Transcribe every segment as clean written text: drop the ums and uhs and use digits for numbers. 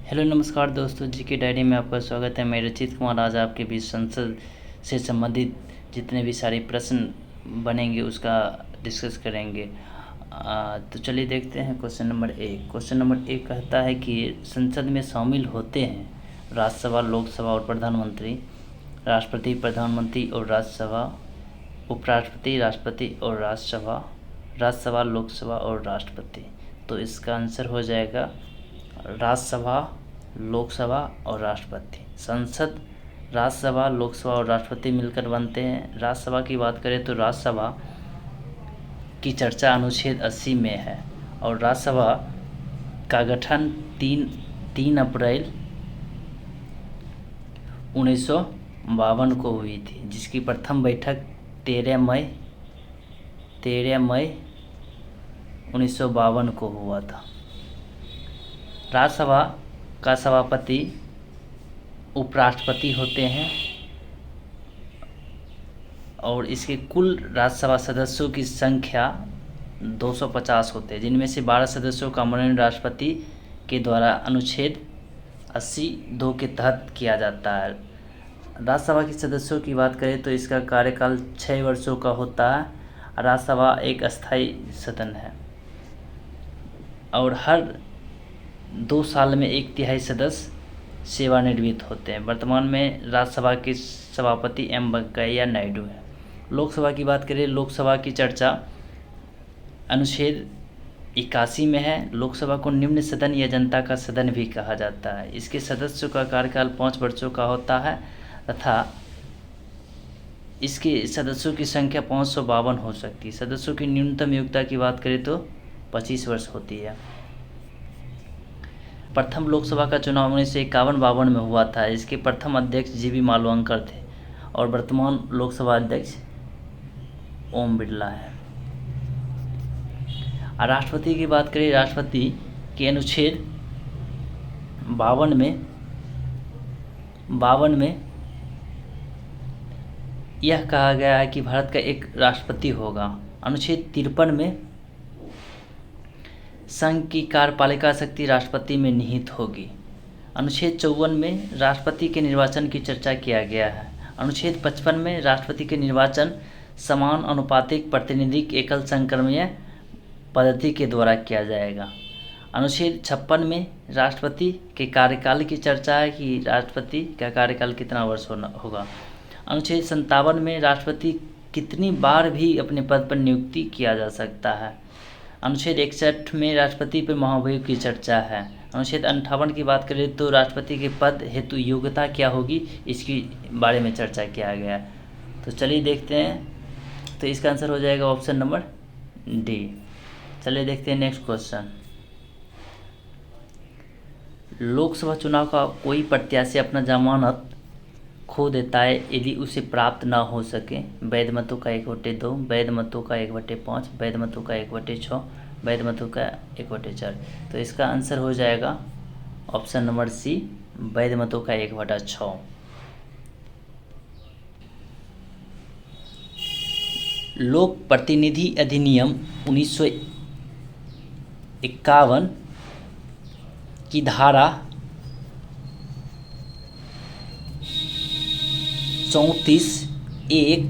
Hello नमस्कार दोस्तों, जी के डायरी में आपका स्वागत है। मैं रचित कुमार आज आपके बीच संसद से संबंधित जितने भी सारे प्रश्न बनेंगे उसका डिस्कस करेंगे। तो चलिए देखते हैं क्वेश्चन नंबर एक। क्वेश्चन नंबर एक कहता है कि संसद में शामिल होते हैं राज्यसभा, लोकसभा और प्रधानमंत्री, राष्ट्रपति, प्रधानमंत्री और राज्यसभा, उपराष्ट्रपति, राष्ट्रपति और राज्यसभा, लोकसभा और राष्ट्रपति। तो इसका आंसर हो जाएगा राज्यसभा, लोकसभा और राष्ट्रपति। संसद राज्यसभा, लोकसभा और राष्ट्रपति मिलकर बनते हैं। राज्यसभा की बात करें तो राज्यसभा की चर्चा अनुच्छेद 80 में है और राज्यसभा का गठन 3 अप्रैल 1952 को हुई थी, जिसकी प्रथम बैठक 13 मई 1952 को हुआ था। राज्यसभा का सभापति उपराष्ट्रपति होते हैं और इसके कुल राज्यसभा सदस्यों की संख्या 250 होते हैं, जिनमें से 12 सदस्यों का मनोनयन राष्ट्रपति के द्वारा अनुच्छेद 80(2) के तहत किया जाता है। राज्यसभा के सदस्यों की बात करें तो इसका कार्यकाल 6 वर्षों का होता है। राज्यसभा एक अस्थायी सदन है और हर 2 साल में 1/3 सदस्य सेवानिवृत्त होते हैं। वर्तमान में राज्यसभा के सभापति एम वेंकैया नायडू हैं। लोकसभा की बात करें, लोकसभा की चर्चा अनुच्छेद 81 में है। लोकसभा को निम्न सदन या जनता का सदन भी कहा जाता है। इसके सदस्यों का कार्यकाल 5 वर्षों का होता है तथा इसके सदस्यों की संख्या 552 हो सकती है। सदस्यों की न्यूनतम योग्यता की बात करें तो 25 वर्ष होती है। प्रथम लोकसभा का चुनाव 1951-52 में हुआ था। इसके प्रथम अध्यक्ष जीवी मालवंकर थे और वर्तमान लोकसभा अध्यक्ष ओम बिरला है। राष्ट्रपति की बात करें, राष्ट्रपति के अनुच्छेद 52 में यह कहा गया है कि भारत का एक राष्ट्रपति होगा। अनुच्छेद 53 में संघ की कार्यपालिका शक्ति राष्ट्रपति में निहित होगी। अनुच्छेद 54 में राष्ट्रपति के निर्वाचन की चर्चा किया गया है। अनुच्छेद 55 में राष्ट्रपति के निर्वाचन समान अनुपातिक प्रातिनिधिक एकल संक्रमणीय पद्धति के द्वारा किया जाएगा। अनुच्छेद 56 में राष्ट्रपति के कार्यकाल की चर्चा है कि राष्ट्रपति का कार्यकाल कितना वर्ष होगा। अनुच्छेद 57 में राष्ट्रपति कितनी बार भी अपने पद पर नियुक्ति किया जा सकता है। अनुच्छेद 61 में राष्ट्रपति पर महाभियोग की चर्चा है। अनुच्छेद 58 की बात करें तो राष्ट्रपति के पद हेतु योग्यता क्या होगी, इसके बारे में चर्चा किया गया है। तो चलिए देखते हैं। तो इसका आंसर हो जाएगा ऑप्शन नंबर डी। चलिए देखते हैं नेक्स्ट क्वेश्चन। लोकसभा चुनाव का कोई प्रत्याशी अपना जमानत खो देता है यदि उसे प्राप्त ना हो सके। वैध मतों का 1/2, वैध मतों का 1/5, वैध मतों का 1/6, वैध मतों का 1/4। तो इसका आंसर हो जाएगा ऑप्शन नंबर सी, वैध मतों का 1/6। लोक प्रतिनिधि अधिनियम 1951 की धारा 34(1)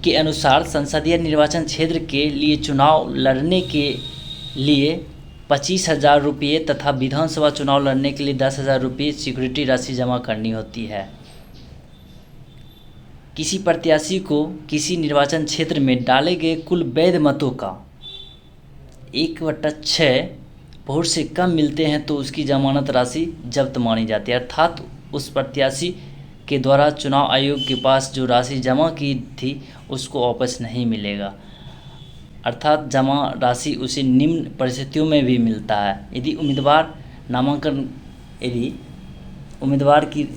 के अनुसार संसदीय निर्वाचन क्षेत्र के लिए चुनाव लड़ने के लिए 25,000 रुपये तथा विधानसभा चुनाव लड़ने के लिए 10,000 रुपये सिक्योरिटी राशि जमा करनी होती है। किसी प्रत्याशी को किसी निर्वाचन क्षेत्र में डाले गए कुल वैध मतों का 1/6 बहुत से कम मिलते हैं तो उसकी जमानत राशि जब्त मानी जाती है, अर्थात उस प्रत्याशी के द्वारा चुनाव आयोग के पास जो राशि जमा की थी उसको वापस नहीं मिलेगा, अर्थात जमा राशि उसे निम्न परिस्थितियों में भी मिलता है। यदि उम्मीदवार की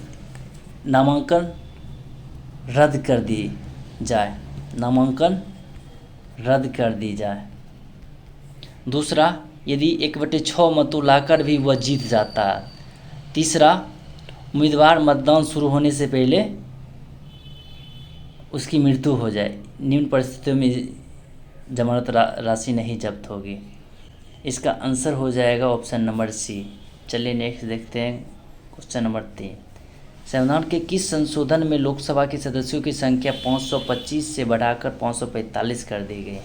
नामांकन रद्द कर दी जाए। दूसरा, यदि 1/6 मतों लाकर भी वह जीत जाता है। तीसरा, उम्मीदवार मतदान शुरू होने से पहले उसकी मृत्यु हो जाए, निम्न परिस्थितियों में जमानत राशि नहीं जब्त होगी। इसका आंसर हो जाएगा ऑप्शन नंबर सी, चलिए नेक्स्ट देखते हैं क्वेश्चन नंबर 3। संविधान के किस संशोधन में लोकसभा के सदस्यों की संख्या 525 से बढ़ाकर 545 कर दी गई?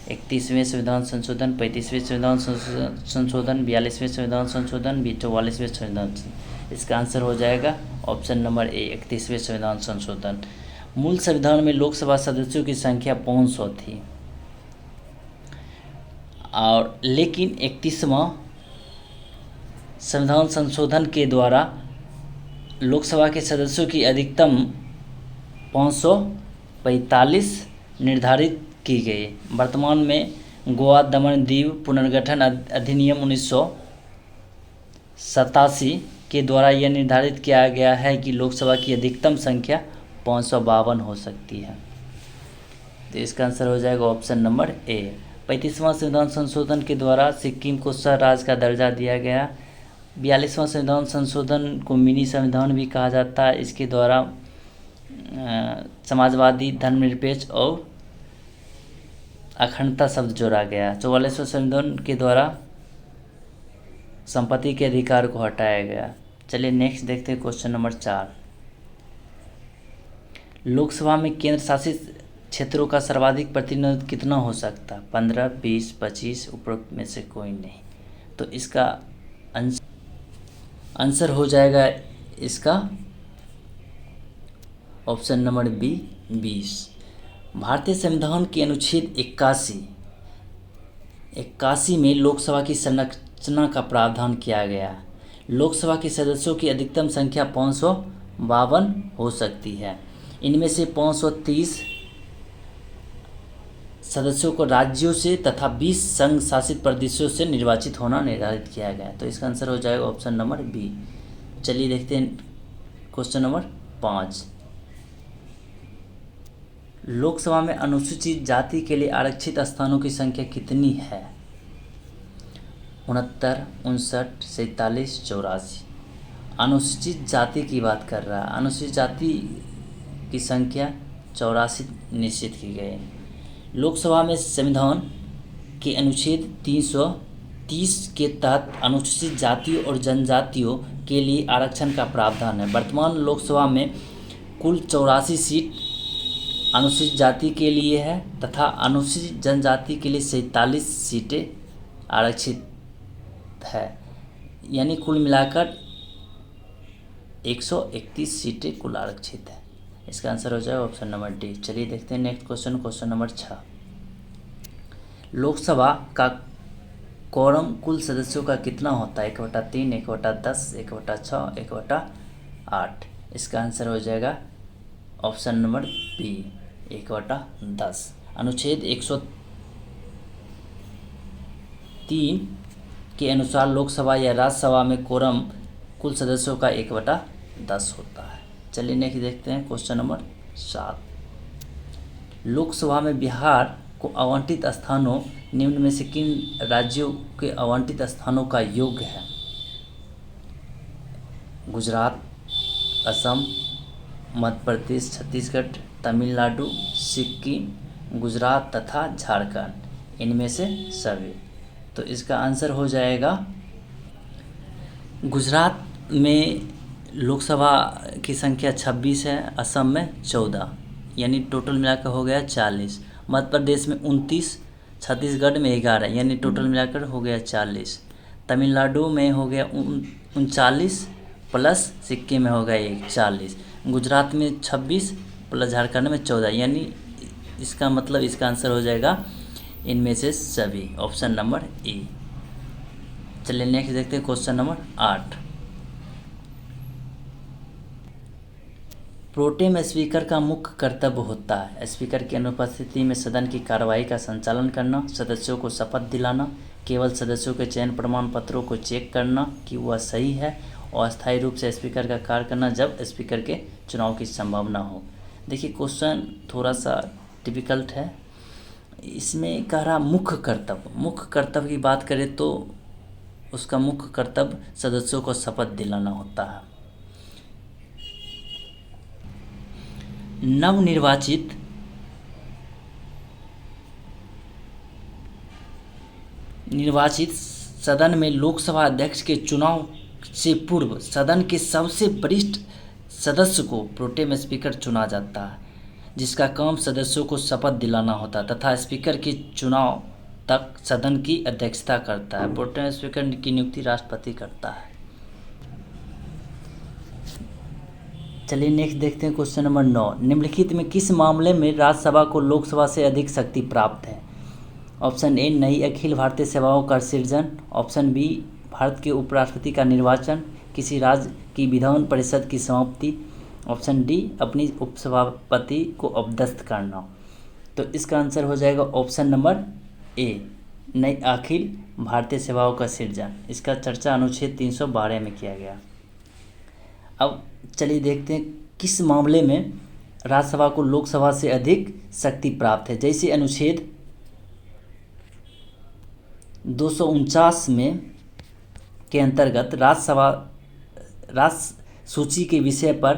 31वें संविधान संशोधन, 35वें संविधान संशोधन, 42वें संविधान संशोधन, 44वें संविधान। इसका आंसर हो जाएगा ऑप्शन नंबर ए, 31वें संविधान संशोधन। मूल संविधान में लोकसभा सदस्यों की संख्या 500 थी और लेकिन 31वां संविधान संशोधन के द्वारा लोकसभा के सदस्यों की अधिकतम 545 निर्धारित की गई। वर्तमान में गोवा दमन दीव पुनर्गठन अधिनियम 1987 के द्वारा यह निर्धारित किया गया है कि लोकसभा की अधिकतम संख्या 552 हो सकती है। तो इसका आंसर हो जाएगा ऑप्शन नंबर ए। 35वां संविधान संशोधन के द्वारा सिक्किम को सह राज्य का दर्जा दिया गया। 42वां संविधान संशोधन को मिनी संविधान भी कहा जाता है। इसके द्वारा समाजवादी, धर्मनिरपेक्ष और अखंडता शब्द जोड़ा गया। 44वें संविधान के द्वारा संपत्ति के अधिकार को हटाया गया। चलिए नेक्स्ट देखते हैं क्वेश्चन नंबर 4। लोकसभा में केंद्र शासित क्षेत्रों का सर्वाधिक प्रतिनिधित्व कितना हो सकता है? 15, 20, 25, उपरोक्त में से कोई नहीं। तो इसका आंसर हो जाएगा इसका ऑप्शन नंबर बी, 20। भारतीय संविधान के अनुच्छेद 81 में लोकसभा की संरचना का प्रावधान किया गया। लोकसभा के सदस्यों की अधिकतम संख्या 552 हो सकती है। इनमें से 530 सदस्यों को राज्यों से तथा 20 संघ शासित प्रदेशों से निर्वाचित होना निर्धारित किया गया। तो इसका आंसर हो जाएगा ऑप्शन नंबर बी। चलिए देखते हैं क्वेश्चन नंबर 5। लोकसभा में अनुसूचित जाति के लिए आरक्षित स्थानों की संख्या कितनी है? 69, 59, 47, 84। अनुसूचित जाति की बात कर रहा है। अनुसूचित जाति की संख्या 84 निश्चित की गई है। लोकसभा में संविधान के अनुच्छेद 330 के तहत अनुसूचित जातियों और जनजातियों के लिए आरक्षण का प्रावधान है। वर्तमान लोकसभा में कुल 84 सीट अनुसूचित जाति के लिए है तथा अनुसूचित जनजाति के लिए 47 सीटें आरक्षित है, यानी कुल मिलाकर 131 सीटें कुल आरक्षित है। इसका आंसर हो जाएगा ऑप्शन नंबर डी। चलिए देखते हैं नेक्स्ट क्वेश्चन नंबर 6। लोकसभा का कोरम कुल सदस्यों का कितना होता है? 1/3, 1/10, 1/6, 1/8। इसका आंसर हो जाएगा ऑप्शन नंबर बी, 1/10। अनुच्छेद 103 के अनुसार लोकसभा या राज्यसभा में कोरम कुल सदस्यों का 1/10 होता है। चलिए नेक्स्ट देखते हैं क्वेश्चन नंबर 7। लोकसभा में बिहार को आवंटित स्थानों निम्न में से किन राज्यों के आवंटित स्थानों का योग है? गुजरात, असम, मध्य प्रदेश, छत्तीसगढ़, तमिलनाडु, सिक्किम, गुजरात तथा झारखंड। इनमें से सभी। तो इसका आंसर हो जाएगा गुजरात में लोकसभा की संख्या 26 है, असम में 14, यानी टोटल मिलाकर हो गया 40। मध्य प्रदेश में 29, छत्तीसगढ़ में 11, यानी टोटल मिलाकर हो गया 40। तमिलनाडु में हो गया 39 प्लस सिक्किम में हो गया 40। गुजरात में 26 प्लस झारखंड में 14, यानी इसका मतलब इसका आंसर हो जाएगा इनमें से सभी, ऑप्शन नंबर ए। चलिए नेक्स्ट देखते हैं क्वेश्चन नंबर 8। प्रोटेम स्पीकर का मुख्य कर्तव्य होता है स्पीकर की अनुपस्थिति में सदन की कार्यवाही का संचालन करना, सदस्यों को शपथ दिलाना, केवल सदस्यों के चयन प्रमाण पत्रों को चेक करना कि वह सही है और अस्थायी रूप से स्पीकर का कार्य करना जब स्पीकर के चुनाव की संभावना हो। देखिए क्वेश्चन थोड़ा सा डिफिकल्ट है। इसमें कह रहा मुख्य कर्तव्य की बात करें तो उसका मुख्य कर्तव्य सदस्यों को शपथ दिलाना होता है। नवनिर्वाचित सदन में लोकसभा अध्यक्ष के चुनाव से पूर्व सदन के सबसे वरिष्ठ सदस्य को प्रोटेम स्पीकर चुना जाता है, जिसका काम सदस्यों को शपथ दिलाना होता है तथा स्पीकर के चुनाव तक सदन की अध्यक्षता करता है। प्रोटेम स्पीकर की नियुक्ति राष्ट्रपति करता है। चलिए नेक्स्ट देखते हैं क्वेश्चन नंबर 9। निम्नलिखित में किस मामले में राज्यसभा को लोकसभा से अधिक शक्ति प्राप्त है? ऑप्शन ए नई अखिल भारतीय सेवाओं का सृजन, ऑप्शन बी भारत के उपराष्ट्रपति का निर्वाचन, किसी राज्य की विधान परिषद की समाप्ति, ऑप्शन डी अपनी उपसभापति को अपदस्थ करना। तो इसका आंसर हो जाएगा ऑप्शन नंबर ए नई अखिल भारतीय सेवाओं का सृजन। इसका चर्चा अनुच्छेद 312 में किया गया। अब चलिए देखते हैं किस मामले में राज्यसभा को लोकसभा से अधिक शक्ति प्राप्त है। जैसे अनुच्छेद 249 में के अंतर्गत राज्य सूची के विषय पर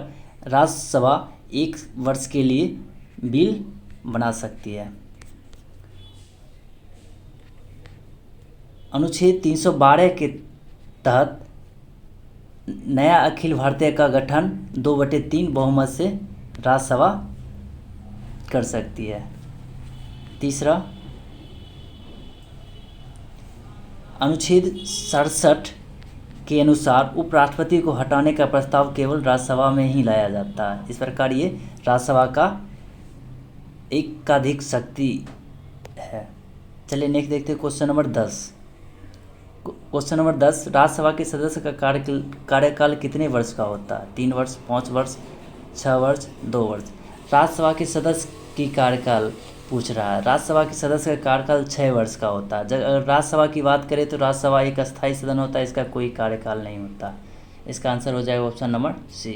राज्यसभा 1 वर्ष के लिए बिल बना सकती है। अनुच्छेद 312 के तहत नया अखिल भारतीय का गठन 2/3 बहुमत से राज्यसभा कर सकती है। तीसरा, अनुच्छेद 67 के अनुसार उपराष्ट्रपति को हटाने का प्रस्ताव केवल राज्यसभा में ही लाया जाता है। इस प्रकार ये राज्यसभा का एकाधिक शक्ति है। चलिए नेक्स्ट देखते हैं question number 10। Question number 10, Rajya Sabha के सदस्य का कार्यकाल कितने वर्ष का होता है? 3 वर्ष, 5 वर्ष, 6 वर्ष, 2 वर्ष। राज्यसभा के सदस्य की कार्यकाल पूछ रहा है। राज्यसभा के सदस्य का कार्यकाल 6 वर्ष का होता है। अगर राज्यसभा की बात करें तो राज्यसभा एक अस्थायी सदन होता है, इसका कोई कार्यकाल नहीं होता। इसका आंसर हो जाएगा ऑप्शन नंबर सी।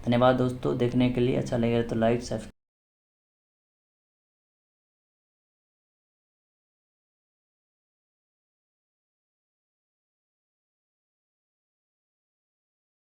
धन्यवाद दोस्तों देखने के लिए। अच्छा लगे तो लाइक सब्सक्राइब